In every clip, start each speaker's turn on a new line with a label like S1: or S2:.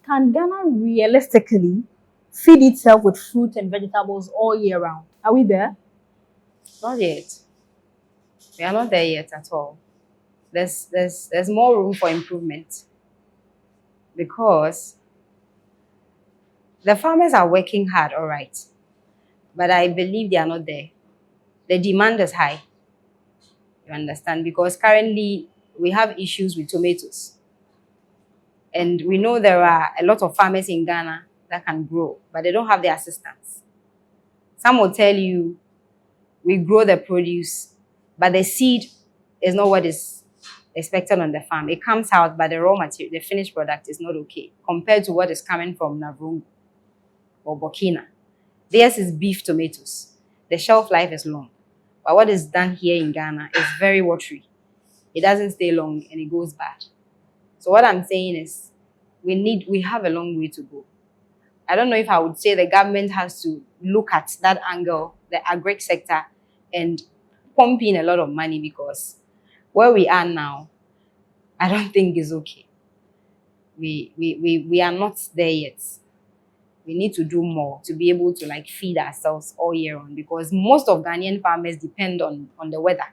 S1: Can Ghana realistically feed itself with fruit and vegetables all year round? Are we there?
S2: Not yet. We are not there yet at all. There's more room for improvement because the farmers are working hard, all right, but I believe they are not there. The demand is high. You understand? Because currently we have issues with tomatoes. And we know there are a lot of farmers in Ghana that can grow, but they don't have the assistance. Some will tell you, we grow the produce, but the seed is not what is expected on the farm. It comes out, but the raw material, the finished product is not okay compared to what is coming from Navrungu or Burkina. Theirs is beef tomatoes. The shelf life is long. But what is done here in Ghana is very watery. It doesn't stay long and it goes bad. So what I'm saying is we have a long way to go. I don't know if I would say the government has to look at that angle, the agri sector, and pump in a lot of money, because where we are now, I don't think is okay. We are not there yet. We need to do more to be able to feed ourselves all year round, because most of Ghanaian farmers depend on the weather.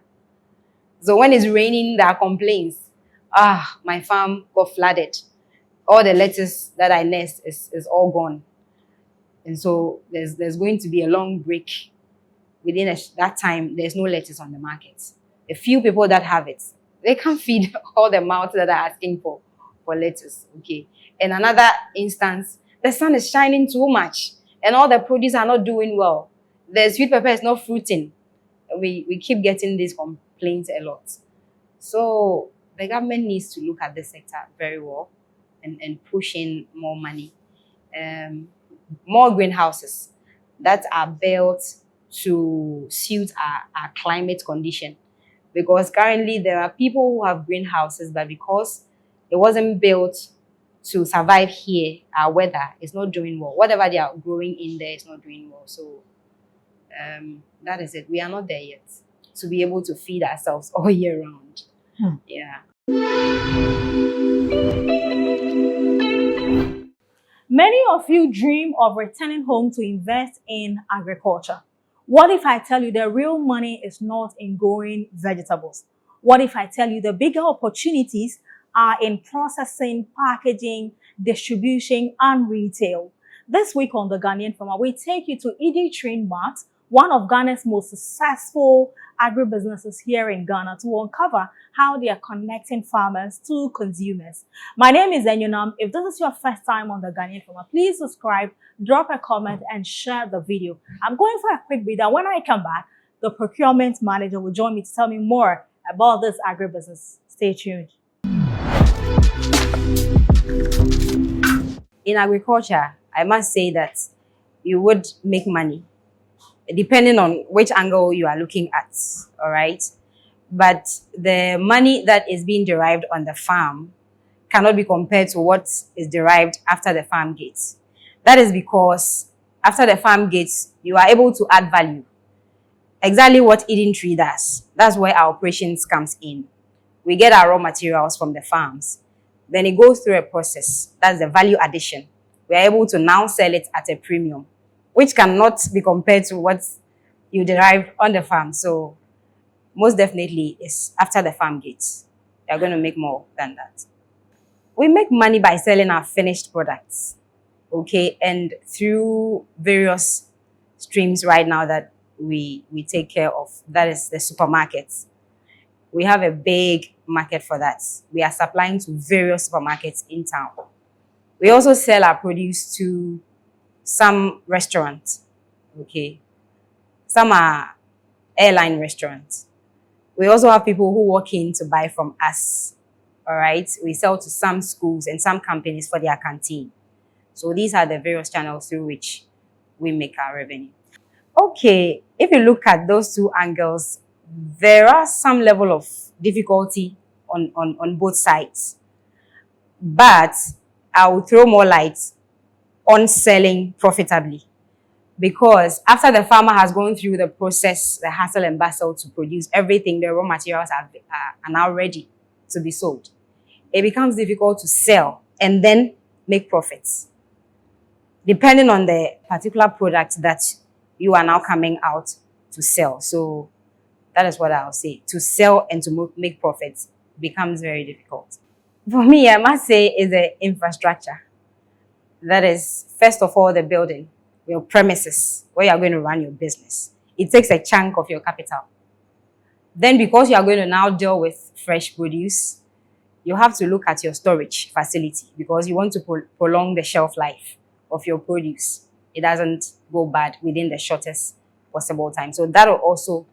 S2: So when it's raining, there are complaints. My farm got flooded. All the lettuce that I nest is all gone. And so there's going to be a long break. Within that time, there's no lettuce on the market. A few people that have it, they can't feed all the mouths that are asking for lettuce. Okay. And another instance, the sun is shining too much and all the produce are not doing well. The sweet pepper is not fruiting. We keep getting these complaints a lot. So the government needs to look at this sector very well and push in more money. More greenhouses that are built to suit our climate condition. Because currently there are people who have greenhouses, but because it wasn't built to survive here, our weather is not doing well. Whatever they are growing in there is not doing well. So that is it. We are not there yet to be able to feed ourselves all year round. Yeah.
S1: Many of you dream of returning home to invest in agriculture. What if I tell you the real money is not in growing vegetables? What if I tell you the bigger opportunities are in processing, packaging, distribution, and retail? This week on The Ghanaian Farmer, we take you to Mart, one of Ghana's most successful agribusinesses here in Ghana, to uncover how they are connecting farmers to consumers. My name is Enyonam. If this is your first time on The Ghanaian Farmer, please subscribe, drop a comment, and share the video. I'm going for a quick breather. When I come back, the procurement manager will join me to tell me more about this agribusiness. Stay tuned.
S2: In agriculture, I must say that you would make money, depending on which angle you are looking at, all right? But the money that is being derived on the farm cannot be compared to what is derived after the farm gates. That is because after the farm gates, you are able to add value. Exactly what Eden Tree does. That's where our operations comes in. We get our raw materials from the farms. Then it goes through a process. That's the value addition. We are able to now sell it at a premium, which cannot be compared to what you derive on the farm. So most definitely it's after the farm gates. You're going to make more than that. We make money by selling our finished products, okay? And through various streams right now that we take care of, that is the supermarkets. We have a big market for that. We are supplying to various supermarkets in town. We also sell our produce to some restaurants, okay? Some are airline restaurants. We also have people who walk in to buy from us, all right? We sell to some schools and some companies for their canteen. So these are the various channels through which we make our revenue. Okay, if you look at those two angles, there are some level of difficulty on both sides. But I will throw more light on selling profitably, because after the farmer has gone through the process, the hustle and bustle to produce everything, the raw materials are now ready to be sold. It becomes difficult to sell and then make profits, depending on the particular product that you are now coming out to sell. So that is what I'll say. To sell and to make profits becomes very difficult. For me, I must say is the infrastructure. That is, first of all, the building, your premises, where you are going to run your business. It takes a chunk of your capital. Then because you are going to now deal with fresh produce, you have to look at your storage facility because you want to prolong the shelf life of your produce. It doesn't go bad within the shortest possible time. So that will also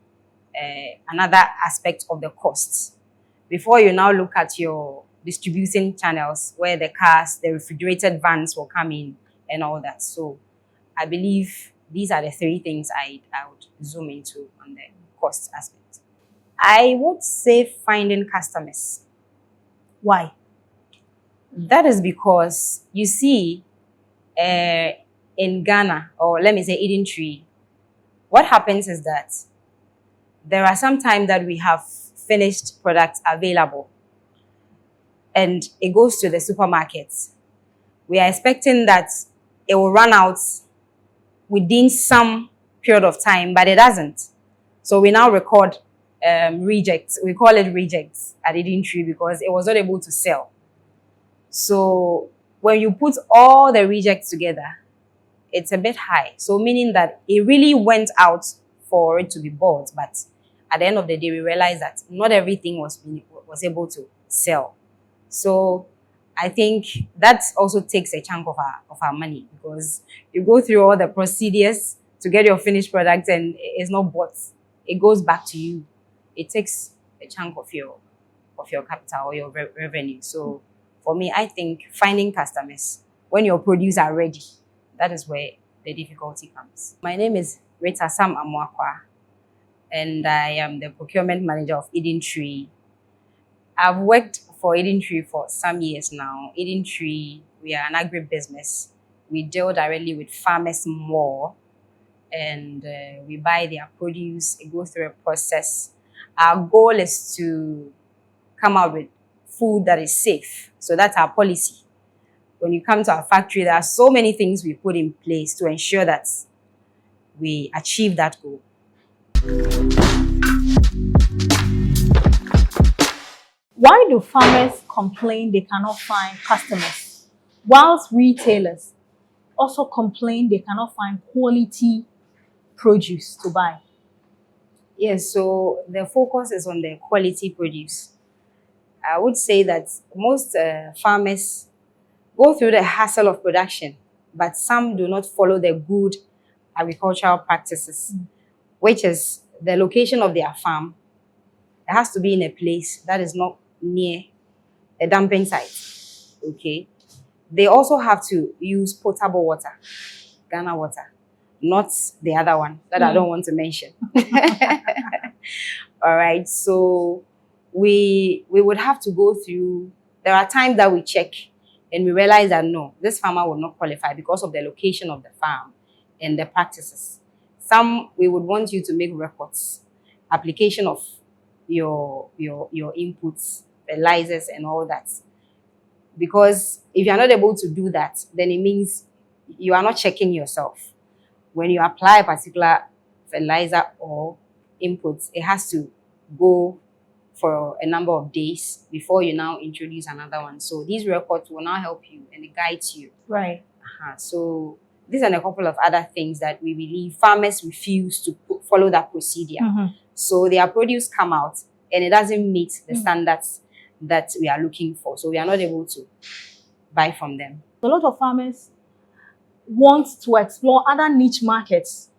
S2: another aspect of the costs. Before you now look at your distribution channels where the cars, the refrigerated vans will come in and all that. So I believe these are the three things I would zoom into on the cost aspect. I would say finding customers.
S1: Why?
S2: That is because you see in Ghana, or let me say Eden Tree, what happens is that there are some times that we have finished products available and it goes to the supermarkets. We are expecting that it will run out within some period of time, but it doesn't. So we now record rejects. We call it rejects at Eden Tree because it was not able to sell. So when you put all the rejects together, it's a bit high. So meaning that it really went out for it to be bought, but at the end of the day, we realized that not everything was able to sell. So I think that also takes a chunk of our money because you go through all the procedures to get your finished product and it's not bought. It goes back to you. It takes a chunk of your capital or your revenue. So for me, I think finding customers when your produce are ready, that is where the difficulty comes. My name is Rita Sam Amwakwa, and I am the procurement manager of Eden Tree. I've worked for Eden Tree for some years now. Eden Tree, we are an agribusiness. We deal directly with farmers more, and we buy their produce. It goes through a process. Our goal is to come out with food that is safe. So that's our policy. When you come to our factory, there are so many things we put in place to ensure that we achieve that goal.
S1: Why do farmers complain they cannot find customers, whilst retailers also complain they cannot find quality produce to buy?
S2: Yes, so the focus is on the quality produce. I would say that most farmers go through the hassle of production, but some do not follow the good agricultural practices, which is the location of their farm. It has to be in a place that is not near a dumping site. Okay. They also have to use potable water, Ghana water, not the other one that I don't want to mention. All right. So we would have to go through. There are times that we check and we realize that no, this farmer will not qualify because of the location of the farm and the practices. Some we would want you to make records, application of your inputs, fertilizers and all that. Because if you are not able to do that, then it means you are not checking yourself. When you apply a particular fertilizer or inputs, it has to go for a number of days before you now introduce another one. So these records will now help you and guide you.
S1: Right.
S2: So these are a couple of other things that we believe farmers refuse to follow that procedure. So their produce come out and it doesn't meet the standards that we are looking for. So we are not able to buy from them.
S1: A lot of farmers want to explore other niche markets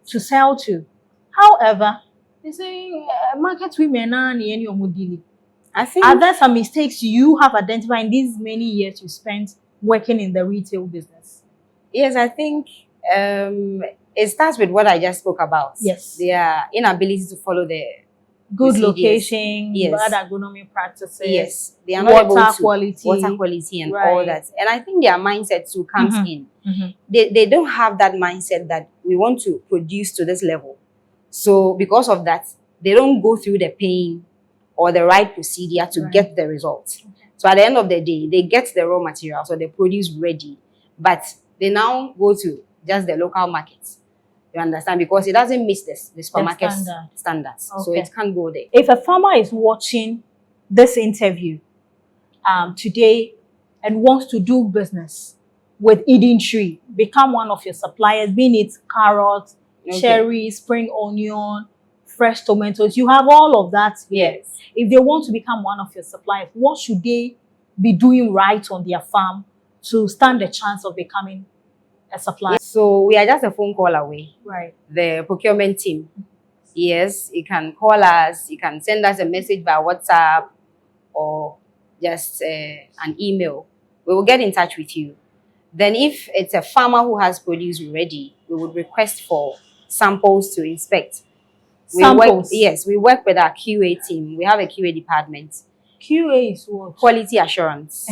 S1: to sell to. However, they say market women are any dealing.
S2: I think
S1: Are there some mistakes you have identified in these many years you spent working in the retail business?
S2: Yes, I think it starts with what I just spoke about.
S1: Yes.
S2: Their inability to follow the
S1: good
S2: procedures.
S1: location,
S2: Yes.
S1: bad agronomy practices,
S2: Yes, they are not able
S1: water
S2: to
S1: quality,
S2: water quality and
S1: Right.
S2: all that. And I think their mindset too comes in. They don't have that mindset that we want to produce to this level. So because of that, they don't go through the pain or the right procedure to
S1: Right.
S2: get the results. So at the end of the day, they get the raw materials or the produce ready, but they now go to just the local markets. You understand? Because it doesn't meet the supermarket standards. So
S1: Okay.
S2: it can't go there.
S1: If a farmer is watching this interview today and wants to do business with Eden Tree, become one of your suppliers, being it carrots, cherries, spring onion, fresh tomatoes, you have all of that here.
S2: Yes.
S1: If they want to become one of your suppliers, what should they be doing right on their farm to stand the chance of becoming a supplier?
S2: So we are just a phone call away.
S1: Right.
S2: The procurement team. Yes, you can call us, you can send us a message via WhatsApp or just an email. We will get in touch with you. Then if it's a farmer who has produce ready, we would request for samples to inspect.
S1: Samples?
S2: We work with our QA team. We have a QA department.
S1: QA is what?
S2: Quality assurance.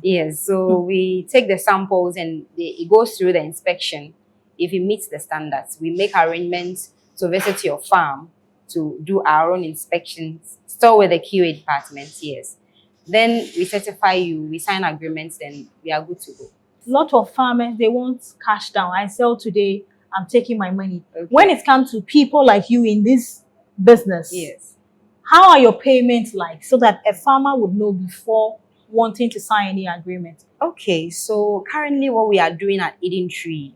S2: Yes, so we take the samples and it goes through the inspection. If it meets the standards, we make arrangements to visit your farm to do our own inspections, still with the QA department, yes. Then we certify you, we sign agreements, then we are good to go.
S1: A lot of farmers, they want cash down. I sell today, I'm taking my money.
S2: Okay.
S1: When it comes to people like you in this business,
S2: yes,
S1: how are your payments like so that a farmer would know before wanting to sign any agreement?
S2: Okay, so currently what we are doing at Eden Tree,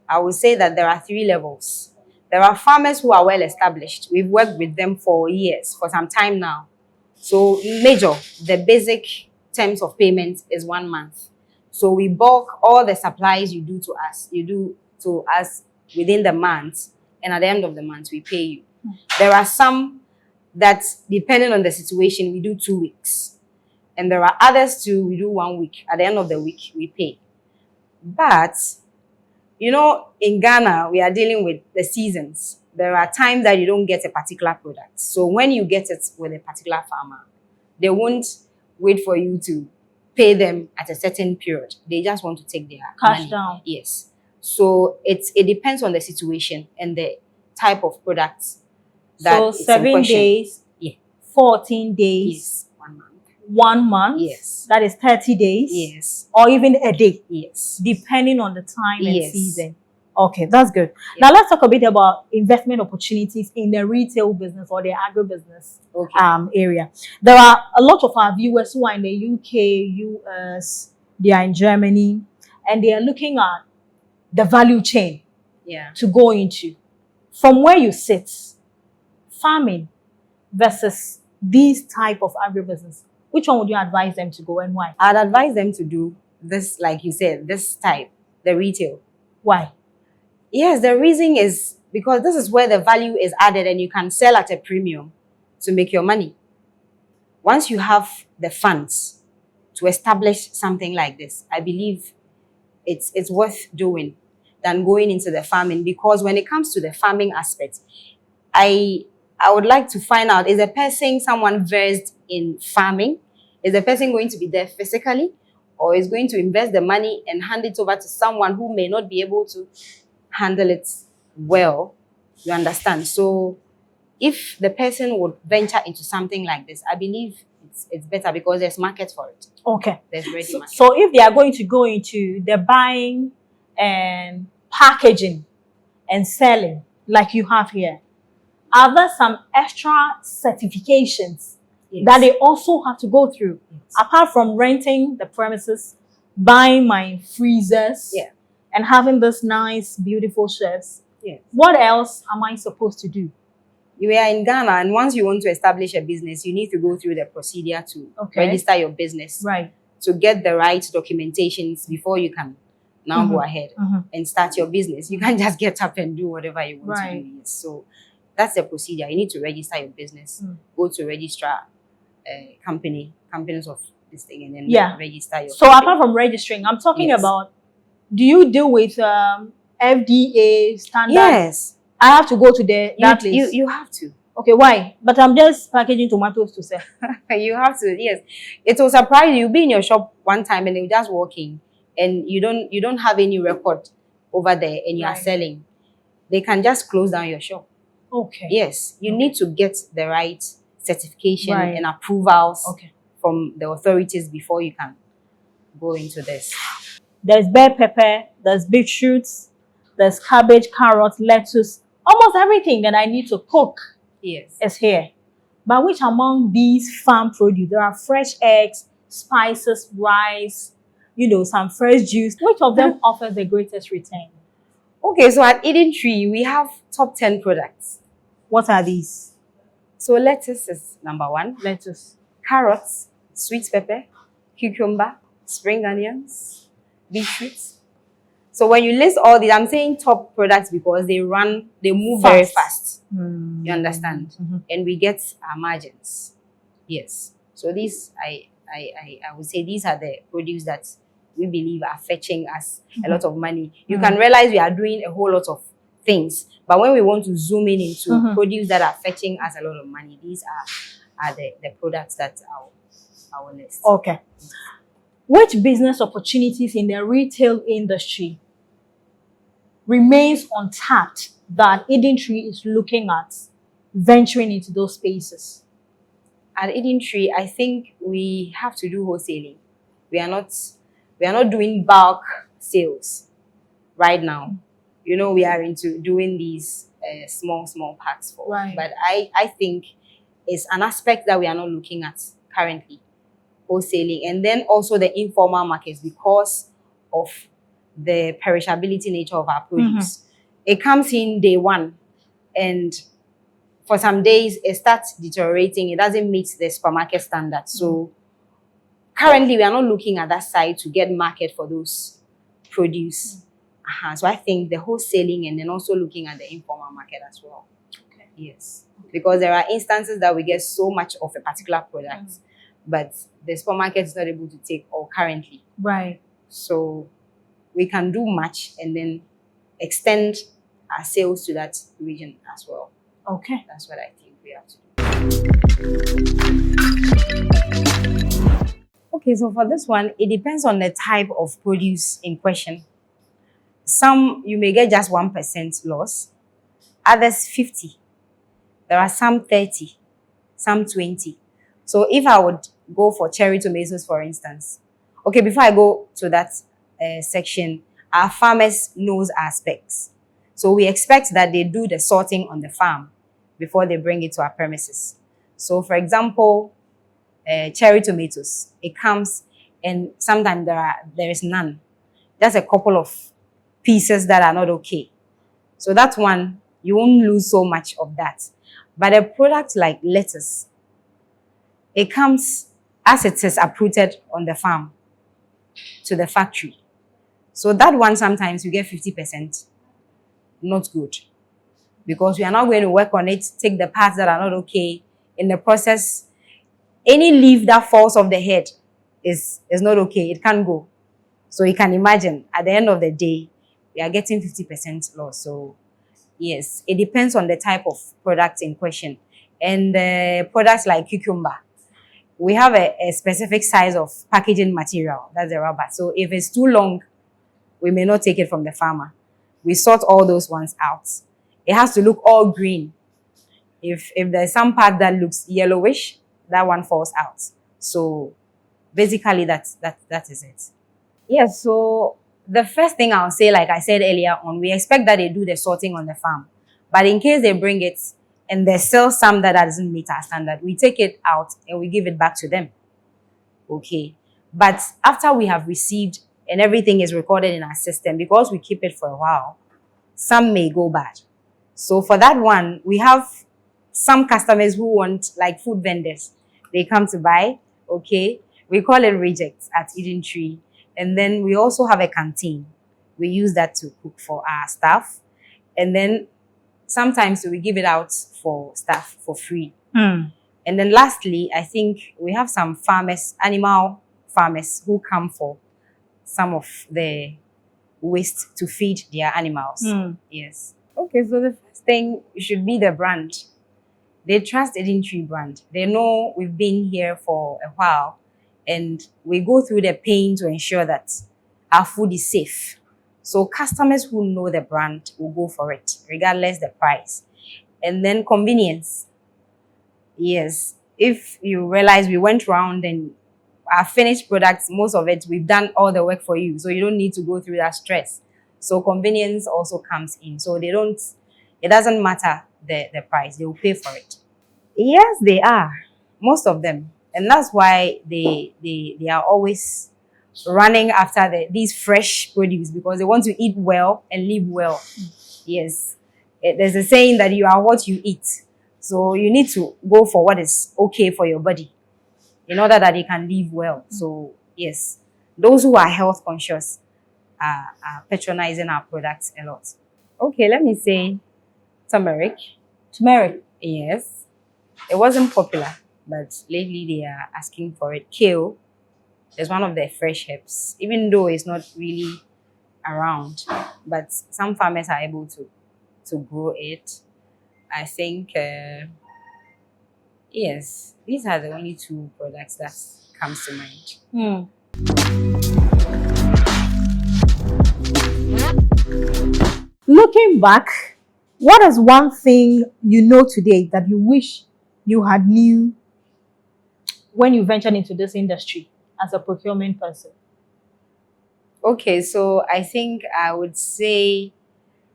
S2: I would say that there are 3 levels. There are farmers who are well established. We've worked with them for years, for some time now. So major, the basic terms of payment is 1 month. So we bulk all the supplies you do to us within the month, and at the end of the month we pay you. There are some that, depending on the situation, we do 2 weeks. And there are others too, we do 1 week. At the end of the week, we pay. But, you know, in Ghana, we are dealing with the seasons. There are times that you don't get a particular product. So when you get it with a particular farmer, they won't wait for you to pay them at a certain period. They just want to take their
S1: Cash
S2: money.
S1: down.
S2: Yes. So it depends on the situation and the type of products.
S1: So 7 days,
S2: yeah.
S1: 14 days,
S2: Yes. 1 month.
S1: 1 month,
S2: Yes.
S1: that is 30 days,
S2: Yes.
S1: or even a day,
S2: Yes.
S1: depending on the time and
S2: Yes.
S1: season. Okay, that's good.
S2: Yeah.
S1: Now let's talk a bit about investment opportunities in the retail business or the agribusiness area. There are a lot of our viewers who are in the UK, US, they are in Germany, and they are looking at the value chain to go into. From where you sit, farming versus these type of agribusiness, which one would you advise them to go and why?
S2: I'd advise them to do this, like you said, this type, the retail.
S1: Why?
S2: Yes, the reason is because this is where the value is added and you can sell at a premium to make your money. Once you have the funds to establish something like this, I believe it's worth doing than going into the farming, because when it comes to the farming aspect, I would like to find out, is a person someone versed in farming? Is the person going to be there physically, or is going to invest the money and hand it over to someone who may not be able to handle it well? You understand? So if the person would venture into something like this, I believe it's better because there's market for it.
S1: Okay.
S2: There's ready market.
S1: So if they are going to go into the buying and packaging and selling like you have here, are there some extra certifications that they also have to go through? Apart from renting the premises, buying my freezers, and having this nice, beautiful shelves, what else am I supposed to do?
S2: You are in Ghana, and once you want to establish a business, you need to go through the procedure to register your business, to get the right documentations before you can now go ahead and start your business. You can't just get up and do whatever you want to do. So that's the procedure. You need to register your business, go to registrar companies of this thing, and then register your
S1: So apart from registering, I'm talking about, do you deal with FDA standards?
S2: Yes.
S1: I have to go to that place.
S2: You have to.
S1: Okay, why? But I'm just packaging tomatoes to sell.
S2: You have to, yes. It will surprise you. You'll be in your shop one time and you're just walking and you don't have any record over there and you are selling. They can just close down your shop.
S1: Okay.
S2: Yes. You need to get the right certification and approvals from the authorities before you can go into this.
S1: There's bell pepper, there's beetroots, there's cabbage, carrots, lettuce. Almost everything that I need to cook
S2: Yes.
S1: is here. But which among these farm produce? There are fresh eggs, spices, rice, some fresh juice. Which of them offers the greatest return?
S2: Okay, so at Eden Tree, we have top 10 products.
S1: What are these?
S2: So lettuce is number 1.
S1: Lettuce.
S2: Carrots, sweet pepper, cucumber, spring onions, beetroots. So when you list all these, I'm saying top products because they move very fast. You understand? And we get our margins. Yes. So these, I would say these are the produce that we believe are fetching us a lot of money. You can realize we are doing a whole lot of things, but when we want to zoom in into produce that are fetching us a lot of money, these are the products that our list.
S1: Okay. Which business opportunities in the retail industry remains untapped that Eden Tree is looking at venturing into those spaces?
S2: At Eden Tree, I think we have to do wholesaling. We are not doing bulk sales right now. We are into doing these small packs for.
S1: Right.
S2: But I think it's an aspect that we are not looking at currently, wholesaling. And then also the informal markets because of the perishability nature of our produce. It comes in day one, and for some days it starts deteriorating. It doesn't meet the supermarket standard. So currently we are not looking at that side to get market for those produce. So I think the wholesaling and then also looking at the informal market as well.
S1: Okay.
S2: Yes. Because there are instances that we get so much of a particular product, but the supermarket is not able to take all currently.
S1: Right. So
S2: we can do much and then extend our sales to that region as well.
S1: Okay.
S2: That's what I think we have to do. Okay, so for this one, it depends on the type of produce in question. Some, you may get just 1% loss, others 50. There are some 30, some 20. So if I would go for cherry tomatoes, for instance. Okay, before I go to that section, our farmers knows our specs. So we expect that they do the sorting on the farm before they bring it to our premises. So for example, cherry tomatoes, it comes and sometimes there is none. Just a couple of pieces that are not okay. So that one, you won't lose so much of that. But a product like lettuce, it comes as it is uprooted on the farm to the factory. So that one, sometimes you get 50%. Not good. Because we are not going to work on it, take the parts that are not okay. In the process, any leaf that falls off the head is not okay. It can't go. So you can imagine, at the end of the day, we are getting 50% loss. So yes, it depends on the type of product in question. And products like cucumber, we have a specific size of packaging material, that's the rubber. So if it's too long, we may not take it from the farmer. We sort all those ones out. It has to look all green. If there's some part that looks yellowish, that one falls out. So basically that is it. Yes, so the first thing I'll say, like I said earlier on, we expect that they do the sorting on the farm. But in case they bring it and they sell some that doesn't meet our standard, we take it out and we give it back to them. Okay. But after we have received and everything is recorded in our system, because we keep it for a while, some may go bad. So for that one, we have some customers who want, like food vendors, they come to buy, okay? We call it rejects at Eden Tree. And then we also have a canteen. We use that to cook for our staff. And then sometimes we give it out for staff for free. And then lastly, I think we have some farmers, animal farmers, who come for some of the waste to feed their animals. Yes. Okay, so the first thing should be the brand. They trust Eden Tree brand. They know we've been here for a while and we go through the pain to ensure that our food is safe. So customers who know the brand will go for it, regardless the price. And then convenience. Yes, if you realize we went round and our finished products, most of it, we've done all the work for you. So you don't need to go through that stress. So convenience also comes in. So it doesn't matter the price, they will pay for it. Yes, they are. Most of them. And that's why they are always running after these fresh produce, because they want to eat well and live well. Yes. There's a saying that you are what you eat. So you need to go for what is okay for your body in order that you can live well. So yes, those who are health conscious are patronizing our products a lot. Okay, let me say turmeric.
S1: Turmeric.
S2: Yes. It wasn't popular, but lately they are asking for it. Kale is one of the fresh herbs, even though it's not really around, but some farmers are able to grow it. I think, yes, these are the only two products that comes to mind.
S1: Looking back, what is one thing you know today that you wish you had knew when you ventured into this industry as a procurement person?
S2: Okay, so I think I would say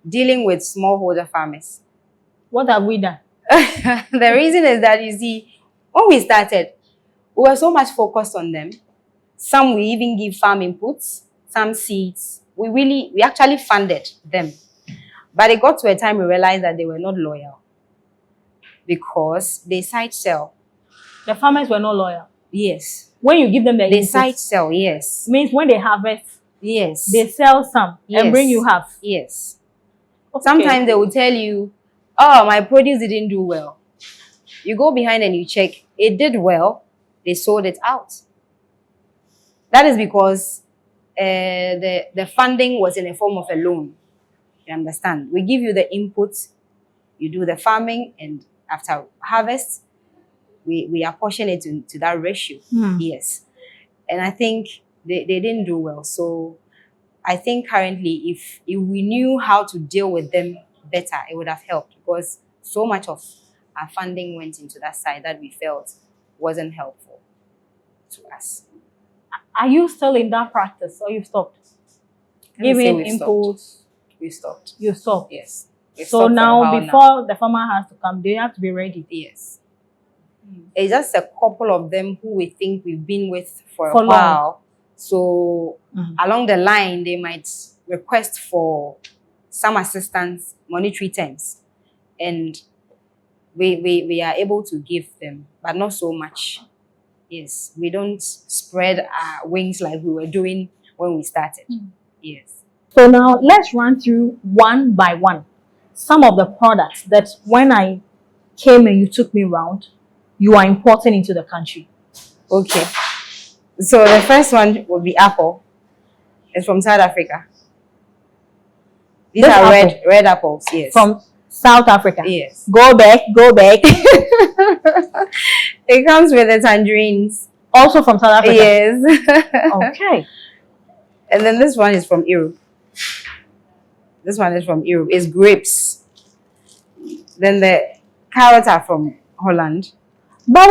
S2: dealing with smallholder farmers.
S1: What have we done?
S2: The reason is that, you see, when we started, we were so much focused on them. Some we even give farm inputs, some seeds. We actually funded them. But it got to a time we realized that they were not loyal because they side sell.
S1: The farmers were not loyal.
S2: Yes.
S1: When you give them the
S2: They
S1: inputs,
S2: side sell, yes.
S1: means when they harvest,
S2: Yes.
S1: they sell some and bring you half.
S2: Yes.
S1: Okay.
S2: Sometimes they will tell you, oh, my produce didn't do well. You go behind and you check, it did well, they sold it out. That is because the funding was in the form of a loan. You understand? We give you the inputs, you do the farming, and after harvest, we apportion it to that ratio. Yes. And I think they didn't do well. So I think currently, if we knew how to deal with them better, it would have helped, because so much of our funding went into that side that we felt wasn't helpful to us.
S1: Are you still in that practice or you've stopped? Giving inputs.
S2: We stopped.
S1: You stopped.
S2: Yes.
S1: So now, before the farmer has to come, they have to be ready.
S2: Yes. It's just a couple of them who we think we've been with for a
S1: long
S2: while. So along the line, they might request for some assistance, monetary terms, and we are able to give them, but not so much. Yes, we don't spread our wings like we were doing when we started. Yes.
S1: So now let's run through one by one some of the products that when I came and you took me around, you are importing into the country.
S2: Okay. So the first one will be apple. It's from South Africa. These
S1: This
S2: are
S1: apple.
S2: red apples, yes.
S1: From South Africa.
S2: Yes.
S1: Go back.
S2: It comes with the tangerines.
S1: Also from South Africa.
S2: Yes.
S1: Okay.
S2: And then this one is from Europe. This one is from Europe. It's grapes. Then the carrots are from Holland.
S1: But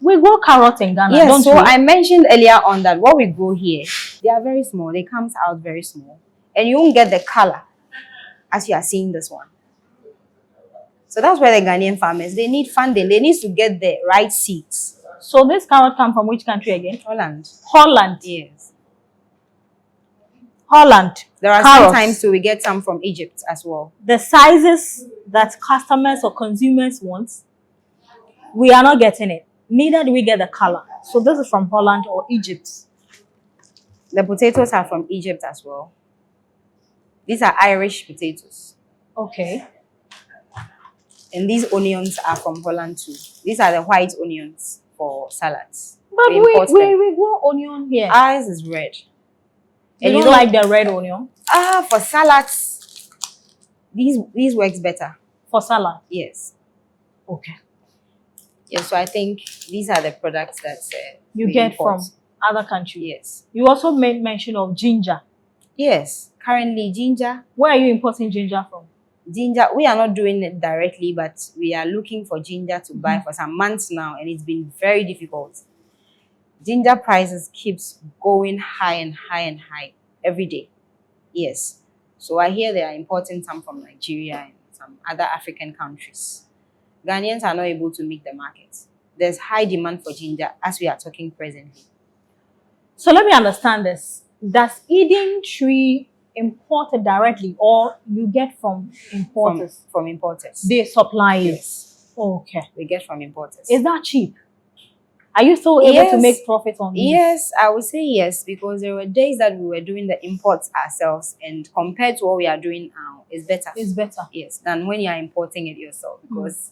S1: we grow carrots in Ghana,
S2: Yes,
S1: don't
S2: so
S1: we?
S2: I mentioned earlier on that what we grow here, they are very small. They come out very small. And you won't get the color as you are seeing this one. So that's why the Ghanaian farmers, they need funding. They need to get the right seeds.
S1: So this carrot come from which country again?
S2: Holland.
S1: Holland.
S2: Yes.
S1: Holland.
S2: There are
S1: Carrots.
S2: sometimes so we get some from Egypt as well.
S1: The sizes that customers or consumers want, we are not getting it. Neither do we get the color. So this is from Holland or Egypt.
S2: The potatoes are from Egypt as well. These are Irish potatoes.
S1: Okay.
S2: And these onions are from Holland too. These are the white onions for salads.
S1: But we
S2: import them.
S1: grow onion here.
S2: Ours is red.
S1: You don't like the red onion?
S2: For salads, these works better.
S1: For salad?
S2: Yes.
S1: Okay.
S2: Yes, so I think these are the products that
S1: you
S2: we
S1: get
S2: import.
S1: from other countries.
S2: Yes.
S1: You also made mention of ginger.
S2: Yes. Currently, ginger.
S1: Where are you importing ginger from?
S2: Ginger, we are not doing it directly, but we are looking for ginger to buy for some months now, and it's been very difficult. Ginger prices keeps going high and high and high every day. Yes. So I hear they are importing some from Nigeria and some other African countries. Ghanaians are not able to meet the market. There's high demand for ginger as we are talking presently.
S1: So let me understand this. Does Eden Tree import it directly or you get from importers?
S2: From importers.
S1: They supply you?
S2: Yes.
S1: Okay.
S2: We get from importers.
S1: Is that cheap? Are you still able to make profit on these?
S2: Yes, I would say yes, because there were days that we were doing the imports ourselves, and compared to what we are doing now, it's better.
S1: It's better.
S2: Yes, than when you are importing it yourself, because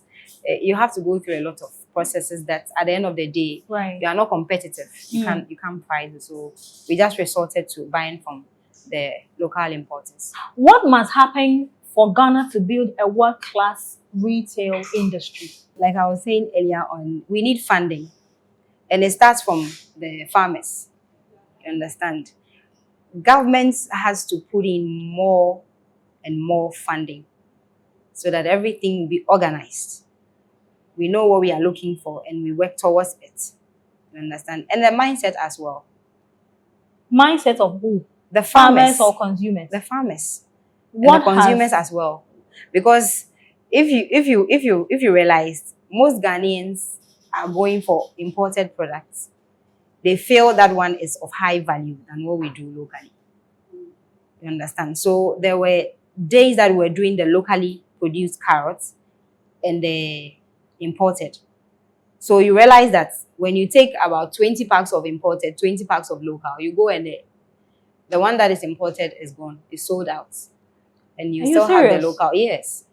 S2: you have to go through a lot of processes that at the end of the day, you are not competitive. You can't price it. So we just resorted to buying from the local importers.
S1: What must happen for Ghana to build a world-class retail industry?
S2: Like I was saying earlier on, we need funding. And it starts from the farmers. You understand? Government has to put in more and more funding so that everything will be organized. We know what we are looking for and we work towards it. You understand? And the mindset as well.
S1: Mindset of who?
S2: The farmers
S1: or consumers?
S2: The farmers.
S1: What
S2: and the consumers as well. Because if you realize, most Ghanaians are going for imported products. They feel that one is of high value than what we do locally. You understand? So there were days that we were doing the locally produced carrots and the imported. So you realize that when you take about 20 packs of imported, 20 packs of local, you go and the one that is imported is gone. It's sold out. And you still have the local. Yes.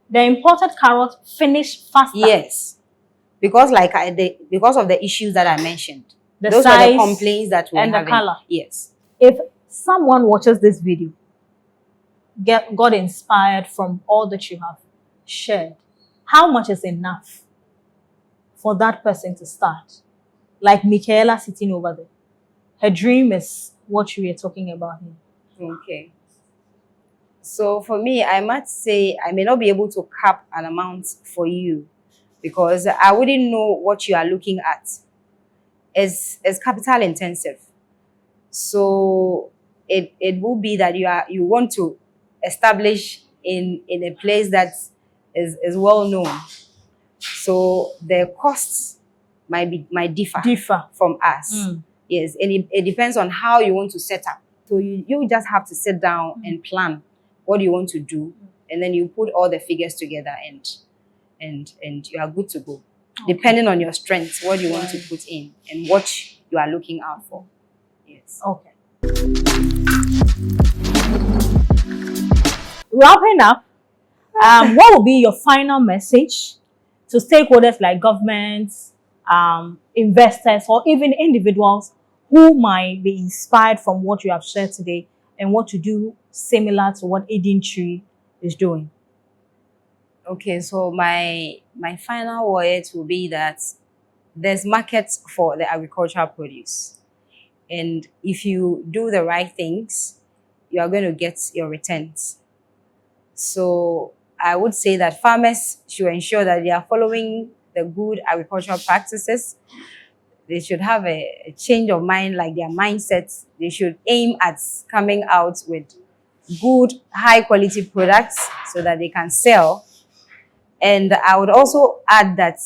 S1: The imported carrots finish faster.
S2: Yes. Because because of the issues that I mentioned. Those
S1: size
S2: are the complaints that we
S1: and
S2: having.
S1: The color.
S2: Yes.
S1: If someone watches this video, got inspired from all that you have shared, how much is enough for that person to start? Like Michaela sitting over there. Her dream is what you were talking about here.
S2: Okay. So for me, I must say I may not be able to cap an amount for you, because I wouldn't know what you are looking at. It's capital intensive. So it will be that you want to establish in a place that is well known. So the costs might differ from us. Yes, and it depends on how you want to set up. So you just have to sit down and plan what you want to do, and then you put all the figures together and you are good to go. Okay. Depending on your strengths, what you want to put in and what you are looking out for. Yes.
S1: Okay. Wrapping up, what will be your final message to stakeholders like governments, investors, or even individuals who might be inspired from what you have shared today and want to do similar to what Eden Tree is doing?
S2: Okay, so my final words will be that there's markets for the agricultural produce. And if you do the right things, you are going to get your returns. So I would say that farmers should ensure that they are following the good agricultural practices. They should have a change of mind, like their mindsets. They should aim at coming out with good, high quality products so that they can sell. And I would also add that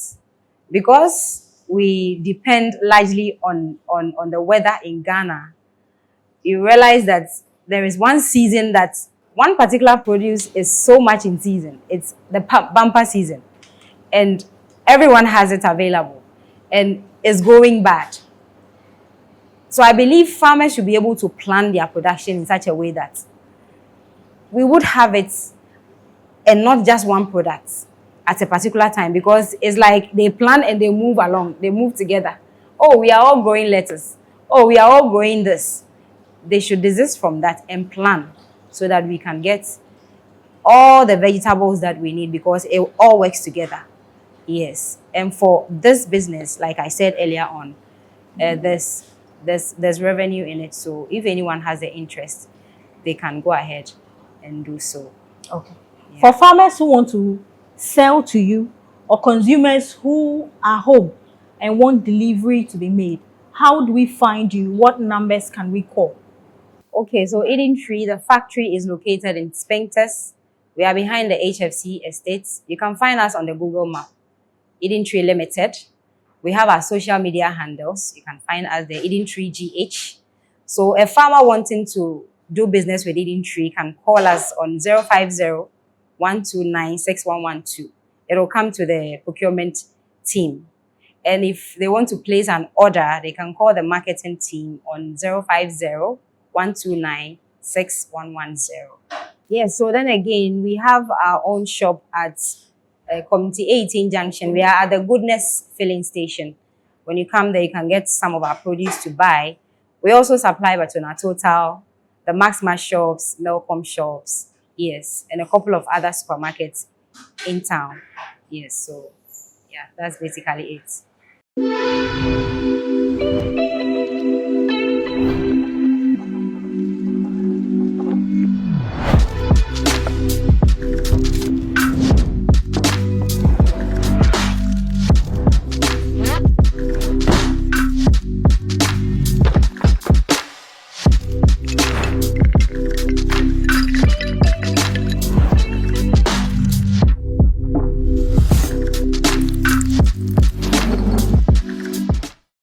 S2: because we depend largely on the weather in Ghana, you realize that there is one season that one particular produce is so much in season. It's the bumper season. And everyone has it available. And it's going bad. So I believe farmers should be able to plan their production in such a way that we would have it and not just one product at a particular time, because it's like they plan and they move along. They move together. Oh, we are all growing lettuce. Oh, we are all growing this. They should desist from that and plan so that we can get all the vegetables that we need, because it all works together. Yes. And for this business, like I said earlier on, there's revenue in it. So if anyone has the interest, they can go ahead and do so.
S1: Okay. For farmers who want to sell to you or consumers who are home and want delivery to be made, how do we find you? What numbers can we call?
S2: Okay, so Eden Tree, the factory is located in Spinkters. We are behind the HFC estates. You can find us on the Google map, Eden Tree Limited. We have our social media handles. You can find us the Eden Tree GH. So a farmer wanting to do business with Eden Tree can call us on 050-129-6112. It will come to the procurement team. And if they want to place an order, they can call the marketing team on 050-129-6110. Yes, so then again, we have our own shop at Community 18 Junction. We are at the Goodness Filling Station. When you come there, you can get some of our produce to buy. We also supply Batona Total, the Maxima shops, Melcom shops, yes, and a couple of other supermarkets in town. Yes, so yeah, that's basically it.